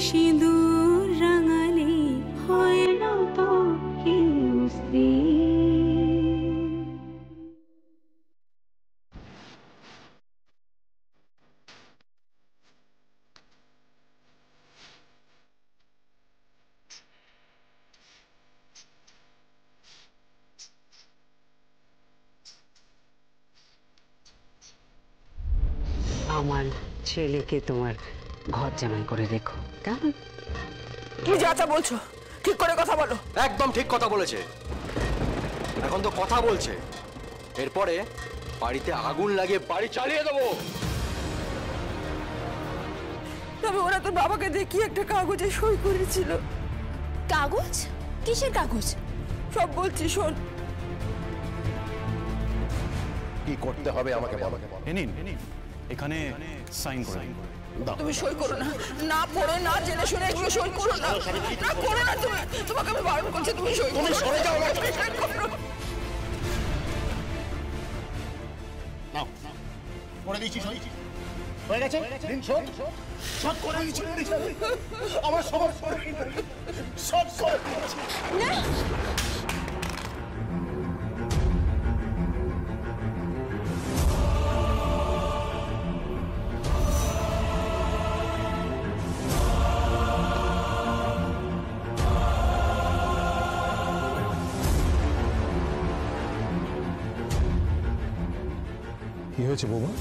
সিঁদুর রাঙালে হয় না তো কেউ স্ত্রী। আমার ছেলেকে তোমার ঘর জামাই করে রেখো, কেমন? কি যা তা বলছো? ঠিক করে কথা বলো। একদম ঠিক কথা বলেছে। এখন তো কথা বলছে, এরপরে বাড়িতে আগুন লাগিয়ে বাড়ি চালিয়ে দেবো। তবে ওরা তোর বাবাকে দেখিয়ে একটা কাগজে সই করেছিল। কাগজ? কিসের কাগজ? সব বলছি শোন। কি করতে হবে আমাকে বলো। এখানে সাইন করে তুমি সই করো না, না পড়ে না জেনে শুনে এগুলো সই করো না, না করো না তুমি। তোমাকে আমি বারণ করছি, তুমি সই করো। সরে যাও। নাও করে দিয়েছি, সই হয়ে গেছে। দিন শোধ শোধ করে দিয়েছি। আমার সবার সব করে দিয়েছি। কি হয়েছে বৌমা?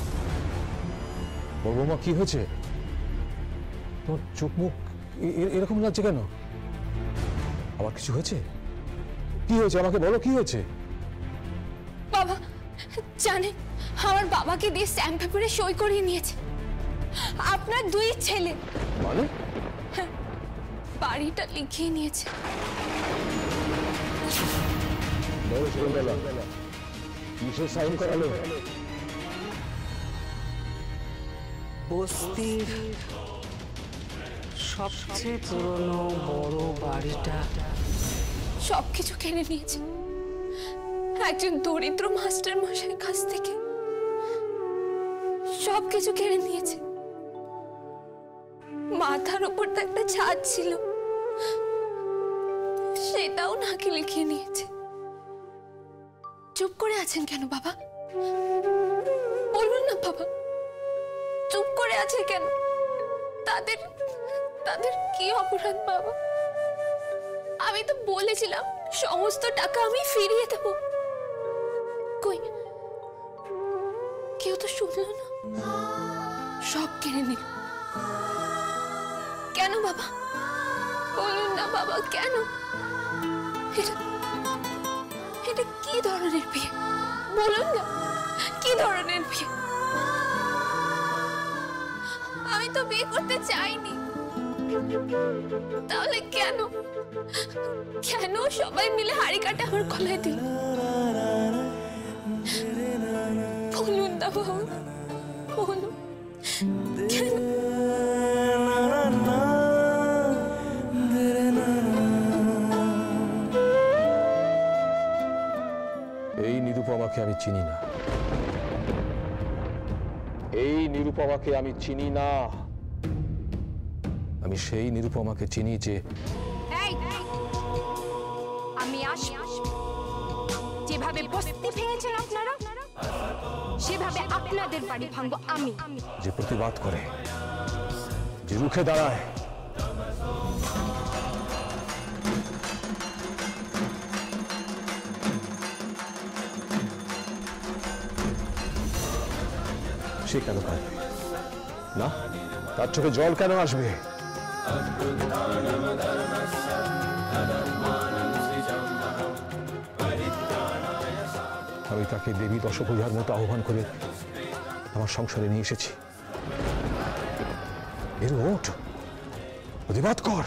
বৌমা কি হয়েছে? তোমার চোখ মুখ এরকম লাগছে কেন? আবার কিছু হয়েছে? কি হয়েছে আমাকে বলো, কি হয়েছে? বাবা জানেন, আমার বাবাকে দিয়ে স্ট্যাম্প পেপারে সই করিয়ে নিয়েছে আপনার দুই ছেলে। মানে? বাড়িটা লিখিয়ে নিয়েছে। কিসের সাইন করালো? বস্তির সবচেয়ে পুরনো বড় বাড়িটা সবকিছু কেড়ে নিয়েছে একজন দরিদ্র মাস্টার মশাইয়ের কাছ থেকে। সবকিছু কেড়ে নিয়েছে। মাথার উপর তো একটা ছাদ ছিল, সেটাও নাকি লিখিয়ে নিয়েছে। চুপ করে আছেন কেন বাবা? বলুন না বাবা, চুপ করে আছে কেন? তাদের তাদের কি অপরাধ বাবা? আমি তো বলেছিলাম সমস্ত টাকা আমি ফিরিয়ে দেব। কই কেউ তো শুনলো না, সব কেড়ে নিল। কেন বাবা? বলুন না বাবা, কেন? এটা কি ধরনের বিয়ে? বলুন না, কি ধরনের বিয়ে? আমি তো বিয়ে করতে চাইনি, তাহলে কেন? কেন সবাই মিলে হাড়ি কাটে আমার গলায় দিল? বলুন না বাবা, বলুন কেন? এই নিরুপমাকে আমি চিনি না। এই নিরুপমাকে আমি চিনি না। আমি সেই নিরুপমাকে চিনি যে আমি যেভাবে বস্তি ভেঙেছেন আপনারা, সেভাবে আপনাদের বাড়ি ভাঙবো আমি। যে প্রতিবাদ করে, যে রুখে দাঁড়ায়, সে কেন পারবে না? তার চোখে জল কেন আসবে? আমি তাকে দেবী দশভূজার মতো আহ্বান করে আমার সংসারে নিয়ে এসেছি। এর ওঠ, প্রতিবাদ কর।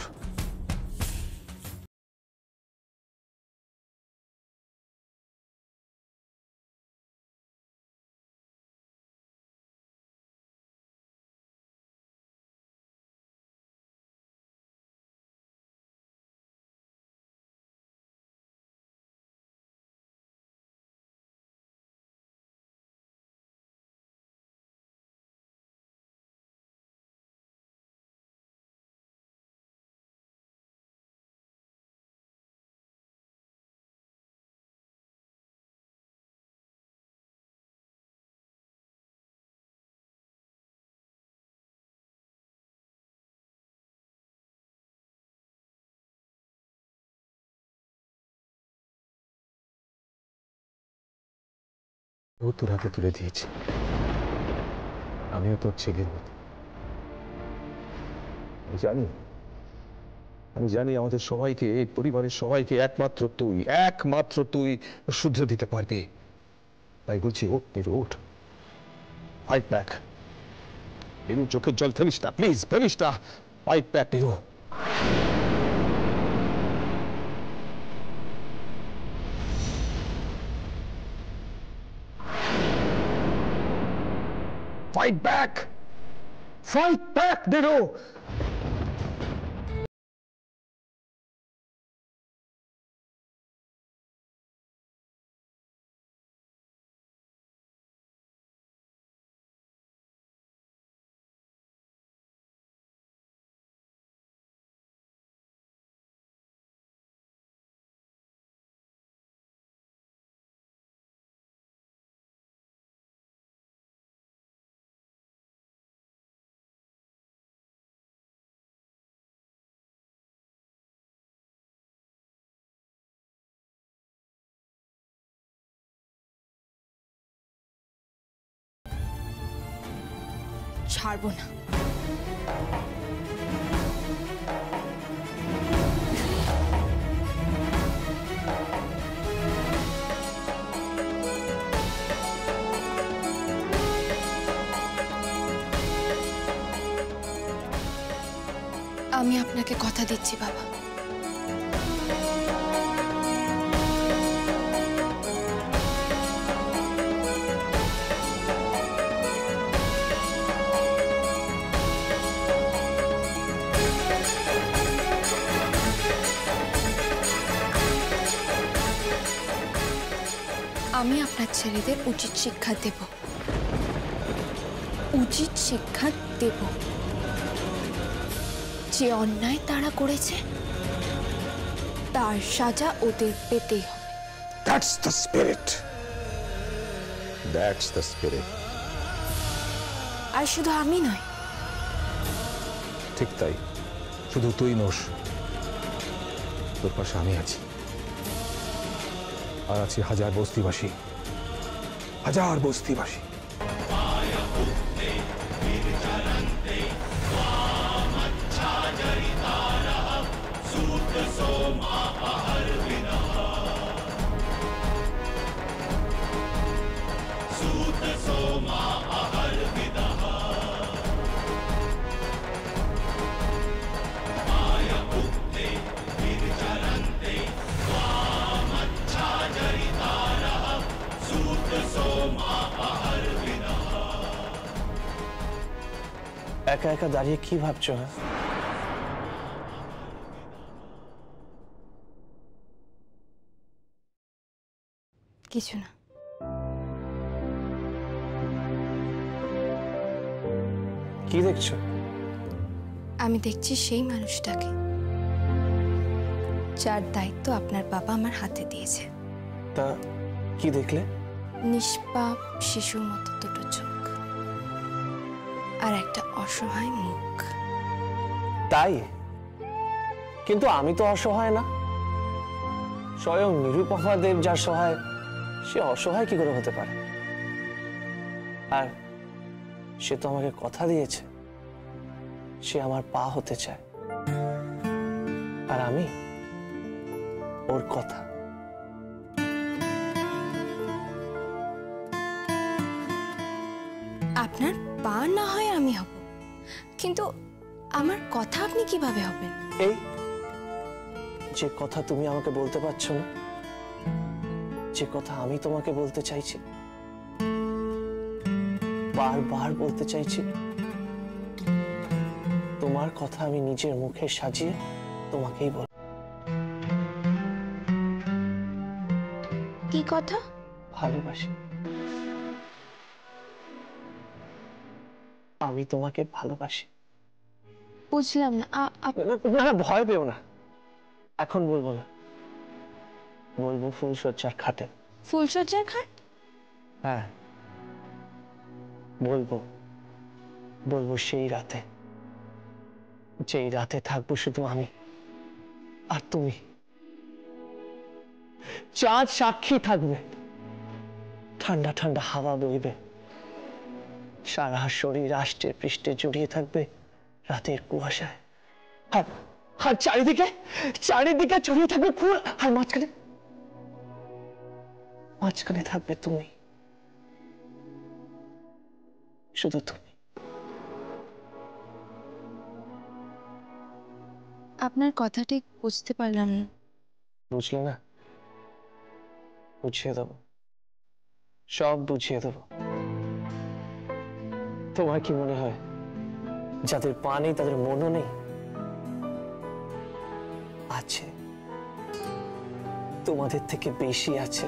ও তোর হাতে তুলে দিয়েছে, আমিও তোর ছেলের মতো। আমি জানি আমাদের সবাইকে, এই পরিবারের সবাইকে একমাত্র তুই শুধরে দিতে পারবি। তাই বলছি, ওঠ নিরু, ওঠ, ফাইট ব্যাক। নিরু, চোখের জল ফেলিস না, প্লিজ ফেলিস না। ফাইট ব্যাক নিরু। Fight back! Fight back, Niru! ছাড়বো না। আমি আপনাকে কথা দিচ্ছি বাবা, আমি আপনার ছেলেদের উচিত শিক্ষা দেব, উচিত শিক্ষা দেব। যে অন্যায় তারা করেছে তার সাজা ওদের পেতেই হবে। That's the spirit. That's the spirit. আর শুধু আমি নয়, ঠিক তাই, শুধু তুই নোস, তোর পাশে আমি আছি, আর আছি হাজার বস্তিবাসী, হাজার বস্তিবাসী। একা একা দাঁড়িয়ে কি ভাবছো? হ্যাঁ, কিছু না। কি দেখছো? আমি দেখছি সেই মানুষটাকে যার দায়িত্ব আপনার বাবা আমার হাতে দিয়েছে। তা কি দেখলে? নিষ্পাপ শিশুর মতো দুটো চোখ আর একটা অসহায় মুখ। তাই? কিন্তু আমি তো অসহায় না, স্বয়ং নিরুপমা দেব যার সহায়, সে অসহায় কি করে হতে পারে? আর সে তো আমাকে কথা দিয়েছে সে আমার পা হতে চায়, আর আমি ওর কথা। আপনার পা না হয় আমি হব, কিন্তু আমার কথা আপনি কিভাবে হবেন? এই যে কথা তুমি আমাকে বলতে পারছো না, যে কথা আমি তোমাকে বলতে চাইছি, বারবার বলতে চাইছি, তোমার কথা আমি নিজের মুখে সাজিয়ে তোমাকেই বল। কি কথা? ভালোবাসি। আমি তোমাকে ভালোবাসি। বুঝলাম না। না, ভয় পেও না, এখন বলবো না, বলবো ফুলশয্যার খাটে। ফুলশয্যার খাট? হ্যাঁ, বলবো, বলবো সেই রাতে, যেই রাতে থাকবো শুধু আমি আর তুমি। চাঁদ সাক্ষী থাকবে, ঠান্ডা ঠান্ডা হাওয়া বইবে, সারা শরীর আষ্টে পৃষ্ঠে জড়িয়ে থাকবে রাতের কুয়াশায়, আর আর চারিদিকে চারিদিকে ছড়িয়ে থাকবে ফুল, আর মাঝখানে মাঝখানে থাকবে তুমি, শুধু তুমি। আপনার কথা ঠিক বুঝতে পারলাম না। বুঝলে না? বুঝিয়ে দেবো, সব বুঝিয়ে দেবো। তোমার কি মনে হয় যাদের পা নেই তাদের মনও নেই? আছে, তোমাদের থেকে বেশি আছে।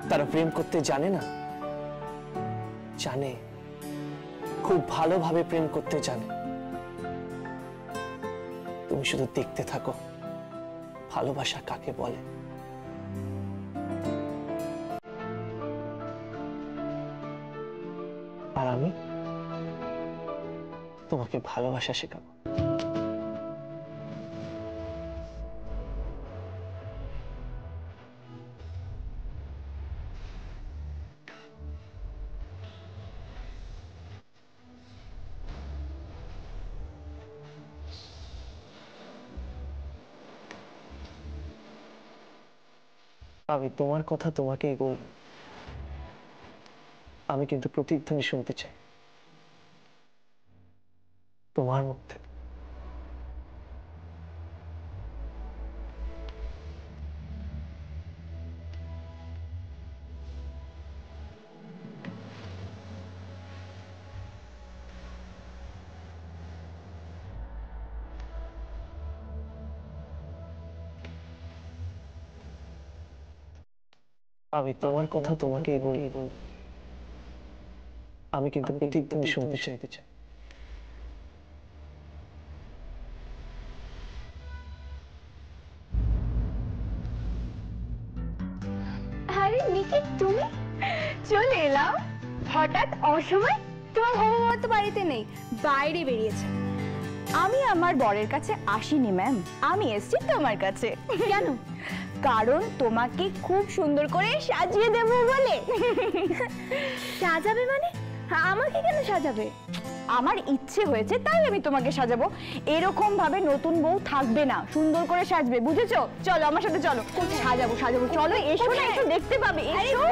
তারা প্রেম করতে জানে না, জানে, খুব ভালোভাবে প্রেম করতে জানে। তুমি শুধু দেখতে থাকো ভালোবাসা কাকে বলে। আর আমি তোমাকে ভালোবাসা শেখাবো। আমি তোমার কথা তোমাকেই বলব, আমি কিন্তু প্রতিধ্বনি শুনতে চাই তোমার মধ্যে। আমি তোমার কথা তোমাকেই বলব, আমি কিন্তু প্রতিধ্বনি শুনতে চাইতে চাই। আরে নিকি, তুমি চলে এলাম হঠাৎ অসময়? তোমার বাবা তো বাড়িতে নেই, বাইরে বেরিয়েছে। আমি আমার বরের কাছে আসিনি ম্যাম, আমি এসেছি তোমার কাছে। কেন? কারণ তোমাকে খুব সুন্দর করে সাজিয়ে দেব বলে। সাজাবে মানে? আমাকে কেন সাজাবে? আমার ইচ্ছে হয়েছে তাই আমি তোমাকে সাজাবো। এরকম ভাবে নতুন বউ থাকবে না, সুন্দর করে সাজবে, বুঝেছো? চলো আমার সাথে চলো, সাজাবো সাজাবো। চলো এসো না, একটু দেখতে পাবে। এসো।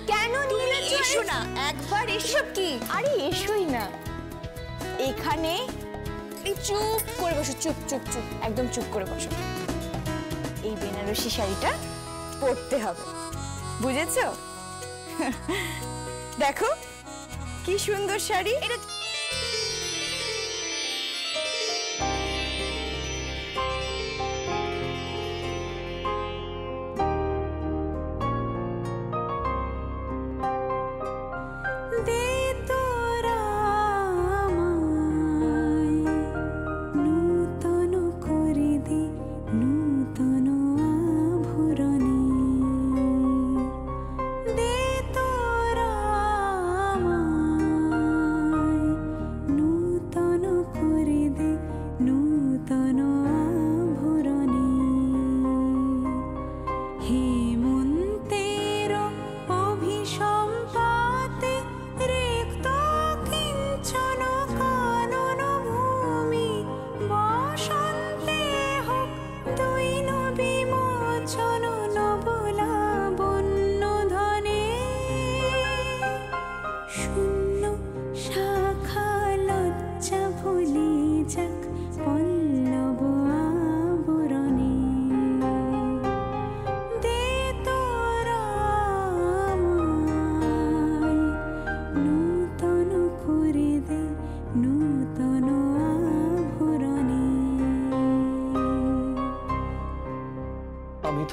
কেন নিয়ে এসো না একবার? এসব কি? আরে এসোই না, এখানে চুপ করে বসো, চুপ চুপ চুপ, একদম চুপ করে বসো। এই বেনারসি শাড়িটা পরতে হবে, বুঝেছো? দেখো কি সুন্দর শাড়ি এটা।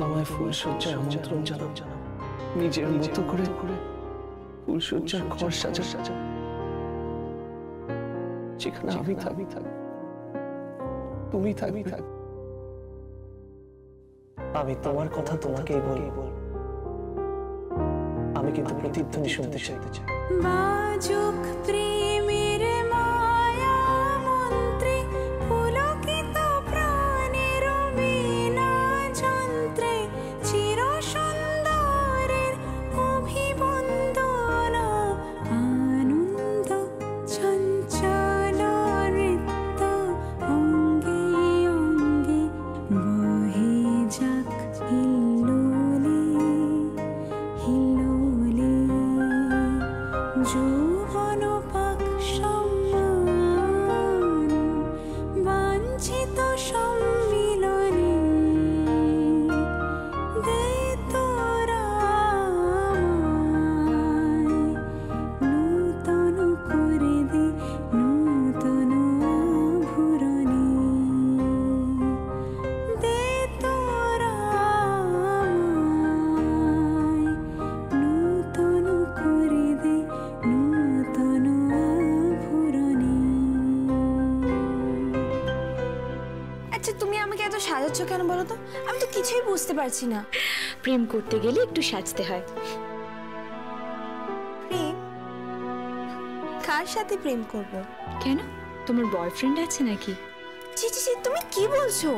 তোমায় ফুলসজ্জার আমন্ত্রণ জানাব, নিজের মতো করে ফুলসজ্জার ঘর সাজা, যেখানে আমি থাকি, তুমি থাকবি। আমি তোমার কথা তোমাকেই বলব, আমি কিন্তু প্রতিধ্বনি শুনতে চাইতে চাই। বাজুক প্রেমের মায়া মন্ত্রে, পুলকিত প্রাণের বীণা যন্ত্রে, চির সাজাচ্ছ কেন বলো তো? আমি তো কিছুই বুঝতে পারছি না। প্রেম করতে গেলে একটু সাজতে হয়। প্রেম? কার সাথে প্রেম করব? কেন, তোমার বয়ফ্রেন্ড আছে নাকি? ছি ছি ছি, তুমি কি বলছো?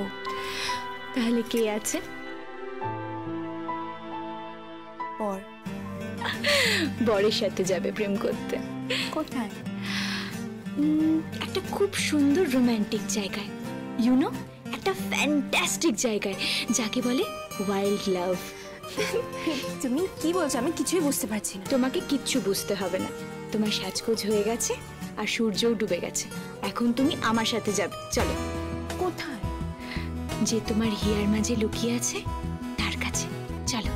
তাহলে কে আছে? বর। বরের সাথে যাবে প্রেম করতে। কোথায়? একটা খুব সুন্দর রোমান্টিক জায়গায়, ইউনো, একটা ফ্যান্টাস্টিক জায়গায়, যাকে বলে ওয়াইল্ড লাভ। তুমি কি বলছো? আমি কিছুই বুঝতে পারছি না। তোমাকে কিচ্ছু বুঝতে হবে না। তোমার সাজগোজ হয়ে গেছে আর সূর্যও ডুবে গেছে। এখন তুমি আমার সাথে যাবে, চলো। কোথায়? যে তোমার হিয়ার মাঝে লুকিয়ে আছে তার কাছে, চলো।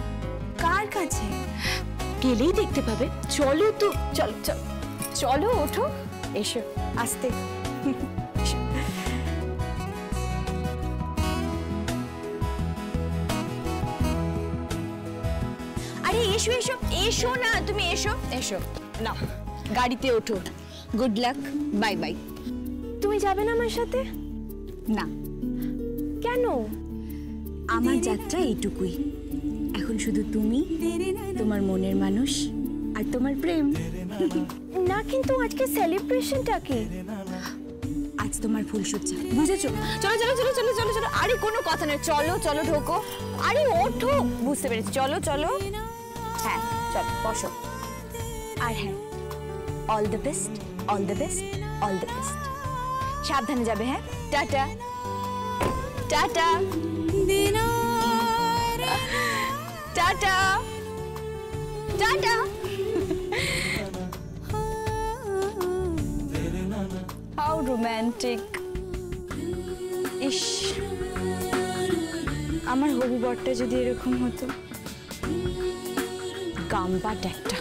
কার কাছে? গেলেই দেখতে পাবে। চলো তো, চলো চলো চলো, ওঠো, এসো আস্তে। আরে এসো এসো এসো না, তুমি এসো এসো। না, গাড়িতে ওঠো। Good luck, bye bye. তুমি যাবে না আমার সাথে? না। কেন? আমার যাত্রা এইটুকুই। এখন শুধু তুমি, তোমার মনের মানুষ আর তোমার প্রেম। না, কিন্তু আজকে সেলিব্রেশনটা কি? আজ তোমার ফুলসজ্জা, বুঝেছো? চলো চলো চলো চলো চলো চলো। আরে কোনো কথা নেই, চলো চলো ঢোকো। আরে ওঠো, বুঝতে পেরেছি, চলো চলো। হ্যাঁ চলো, বসো। আর হ্যাঁ, all the best, all the best, all the best. সাবধানে যাবে, হ্যাঁ? টাটা টাটা টাটা টাটা। How romantic. ইস, আমার হবু বরটা যদি এরকম হতো। গাম্বাট একটা।